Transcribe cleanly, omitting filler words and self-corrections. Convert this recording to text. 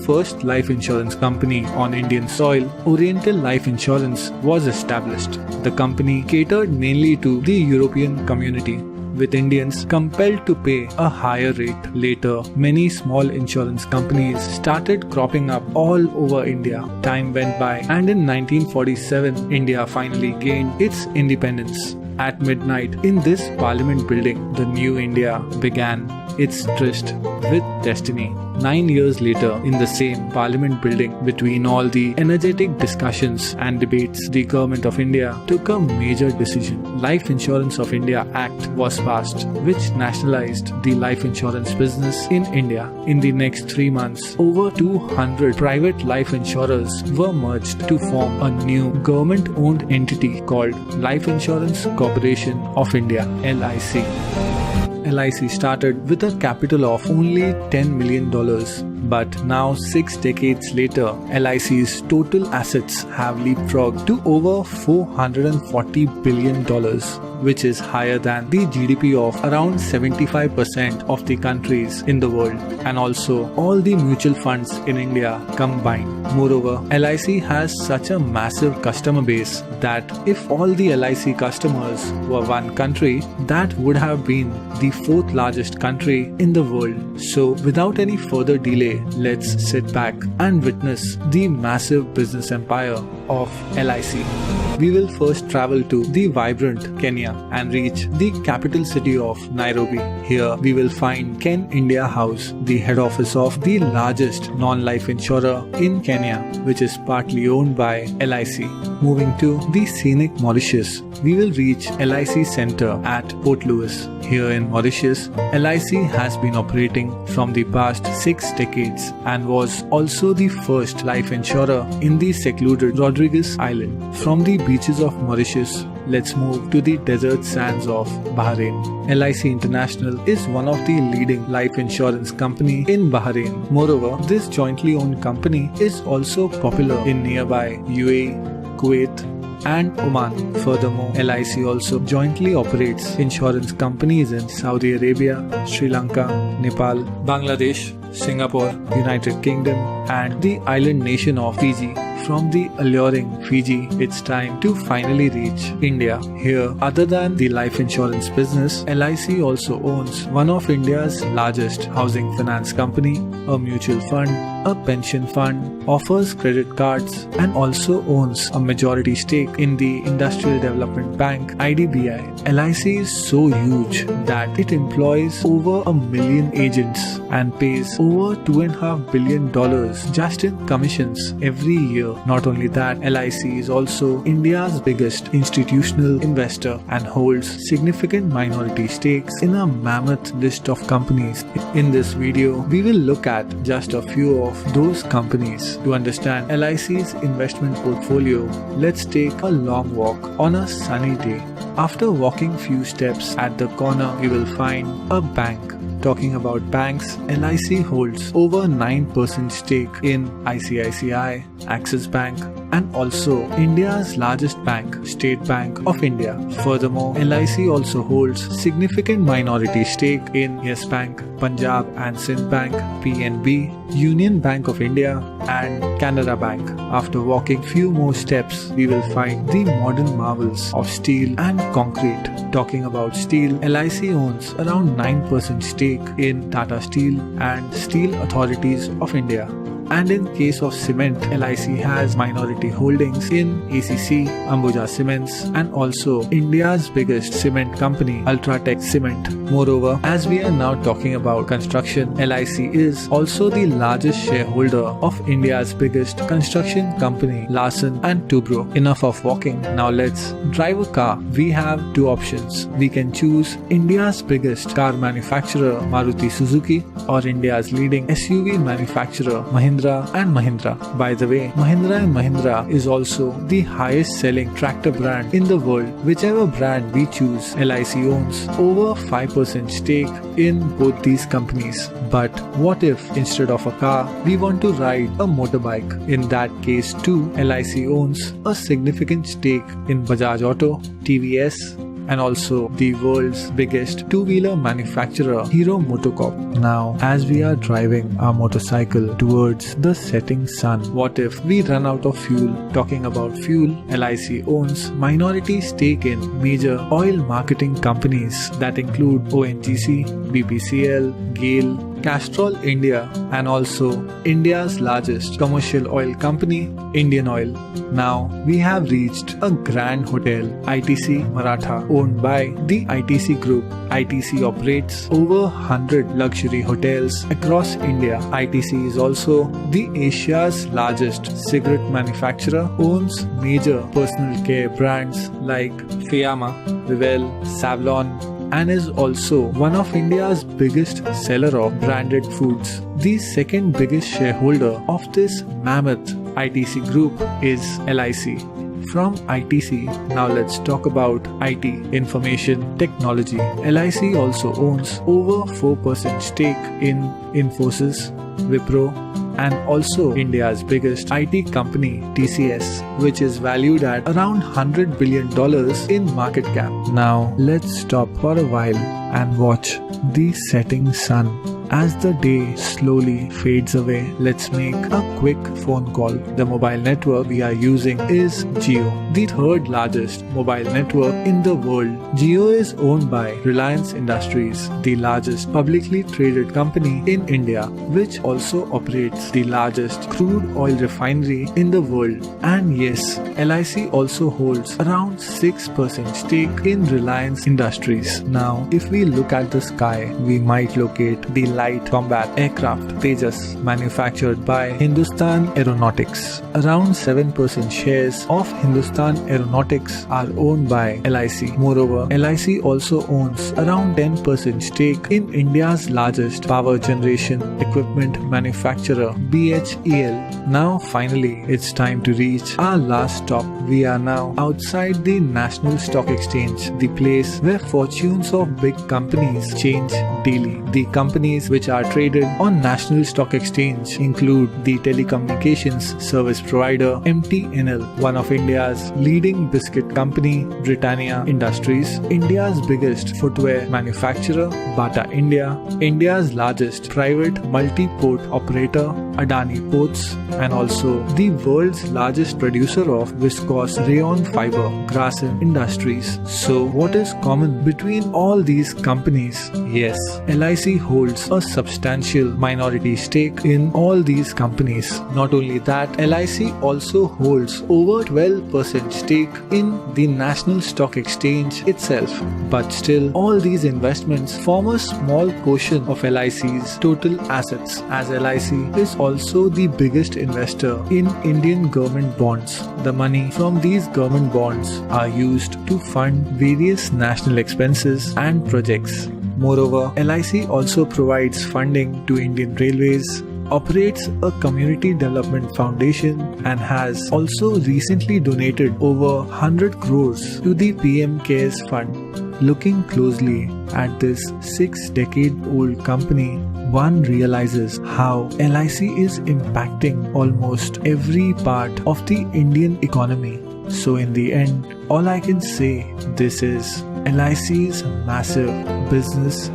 first life insurance company on Indian soil, Oriental Life Insurance was established. The company catered mainly to the European community, with Indians compelled to pay a higher rate. Later, many small insurance companies started cropping up all over India. Time went by, and in 1947, India finally gained its independence. At midnight, in this Parliament building, the new India began its tryst with destiny. 9 years later, in the same Parliament building, between all the energetic discussions and debates, the Government of India took a major decision. Life Insurance of India Act was passed, which nationalized the life insurance business in India. In the next 3 months, over 200 private life insurers were merged to form a new government-owned entity called Life Insurance Corporation of India, LIC. LIC started with a capital of only $10 million, but now 6 decades later, LIC's total assets have leapfrogged to over $440 billion, which is higher than the GDP of around 75% of the countries in the world, and also all the mutual funds in India combined. Moreover, LIC has such a massive customer base that if all the LIC customers were one country, that would have been the 4th largest country in the world. So without any further delay, let's sit back and witness the massive business empire of LIC. We will first travel to the vibrant Kenya and reach the capital city of Nairobi. Here we will find Ken India House, the head office of the largest non-life insurer in Kenya, which is partly owned by LIC. Moving to the scenic Mauritius, we will reach LIC Center at Port Louis. Here in Mauritius, LIC has been operating from the past 6 decades and was also the first life insurer in the secluded Rodrigues Island. From the beaches of Mauritius, let's move to the desert sands of Bahrain. LIC International is one of the leading life insurance company in Bahrain. Moreover, this jointly owned company is also popular in nearby UAE, Kuwait, and Oman. Furthermore, LIC also jointly operates insurance companies in Saudi Arabia, Sri Lanka, Nepal, Bangladesh, Singapore, United Kingdom, and the island nation of Fiji. From the alluring Fiji, it's time to finally reach India. Here, other than the life insurance business, LIC also owns one of India's largest housing finance company, a mutual fund, a pension fund, offers credit cards, and also owns a majority stake in the Industrial Development Bank (IDBI). LIC is so huge that it employs over 1 million agents and pays over $2.5 billion just in commissions every year. Not only that, LIC is also India's biggest institutional investor and holds significant minority stakes in a mammoth list of companies. In this video, we will look at just a few of those companies. To understand LIC's investment portfolio, let's take a long walk on a sunny day. After walking few steps, at the corner we will find a bank. Talking about banks, LIC holds over 9% stake in ICICI, Axis Bank, and also India's largest bank, State Bank of India. Furthermore, LIC also holds significant minority stake in Yes Bank, Punjab and Sindh Bank, PNB, Union Bank of India, and Canara Bank. After walking few more steps, we will find the modern marvels of steel and concrete. Talking about steel, LIC owns around 9% stake in Tata Steel and Steel Authorities of India. And in case of cement, LIC has minority holdings in ACC, Ambuja Cements, and also India's biggest cement company, Ultratech Cement. Moreover, as we are now talking about construction, LIC is also the largest shareholder of India's biggest construction company, Larsen and Toubro. Enough of walking, now let's drive a car. We have 2 options. We can choose India's biggest car manufacturer, Maruti Suzuki, or India's leading SUV manufacturer, Mahindra and Mahindra. By the way, Mahindra and Mahindra is also the highest selling tractor brand in the world. Whichever brand we choose, LIC owns over 5% stake in both these companies. But what if instead of a car, we want to ride a motorbike? In that case too, LIC owns a significant stake in Bajaj Auto, TVS, and also the world's biggest two-wheeler manufacturer, Hero Motocorp. Now, as we are driving our motorcycle towards the setting sun, what if we run out of fuel? Talking about fuel, LIC owns minority stake in major oil marketing companies that include ONGC, BPCL, GAIL, Castrol India, and also India's largest commercial oil company, Indian Oil. Now we have reached a grand hotel, ITC Maratha, owned by the ITC Group. ITC operates over 100 luxury hotels across India. ITC is also the Asia's largest cigarette manufacturer, owns major personal care brands like Fiyama, Vivel, Savlon, and is also one of India's biggest seller of branded foods. The second biggest shareholder of this mammoth ITC group is LIC. From ITC, now let's talk about IT, information technology. LIC also owns over 4% stake in Infosys, Wipro, and also India's biggest IT company, TCS, which is valued at around $100 billion in market cap. Now, let's stop for a while and watch the setting sun. As the day slowly fades away, let's make a quick phone call. The mobile network we are using is Jio, the third largest mobile network in the world. Jio is owned by Reliance Industries, the largest publicly traded company in India, which also operates the largest crude oil refinery in the world. And yes, LIC also holds around 6% stake in Reliance Industries. Now, if we look at the sky, we might locate the light combat aircraft Tejas, manufactured by Hindustan Aeronautics. Around 7% shares of Hindustan Aeronautics are owned by LIC. Moreover, LIC also owns around 10% stake in India's largest power generation equipment manufacturer, BHEL. Now finally, it's time to reach our last stop. We are now outside the National Stock Exchange, the place where fortunes of big companies change daily. The companies which are traded on National Stock Exchange include the telecommunications service provider MTNL, one of India's leading biscuit company Britannia Industries, India's biggest footwear manufacturer Bata India, India's largest private multi-port operator Adani Ports, and also the world's largest producer of viscose rayon fiber, Grasim Industries. So what is common between all these companies? Yes, LIC holds a substantial minority stake in all these companies. Not only that, LIC also holds over 12% stake in the National Stock Exchange itself. But still, all these investments form a small portion of LIC's total assets, as LIC is also the biggest investor in Indian government bonds. The money from these government bonds are used to fund various national expenses and projects. Moreover, LIC also provides funding to Indian Railways, operates a community development foundation, and has also recently donated over 100 crores to the PM Cares Fund. Looking closely at this 6-decade-old company, one realizes how LIC is impacting almost every part of the Indian economy. So in the end, all I can say, this is LIC's massive business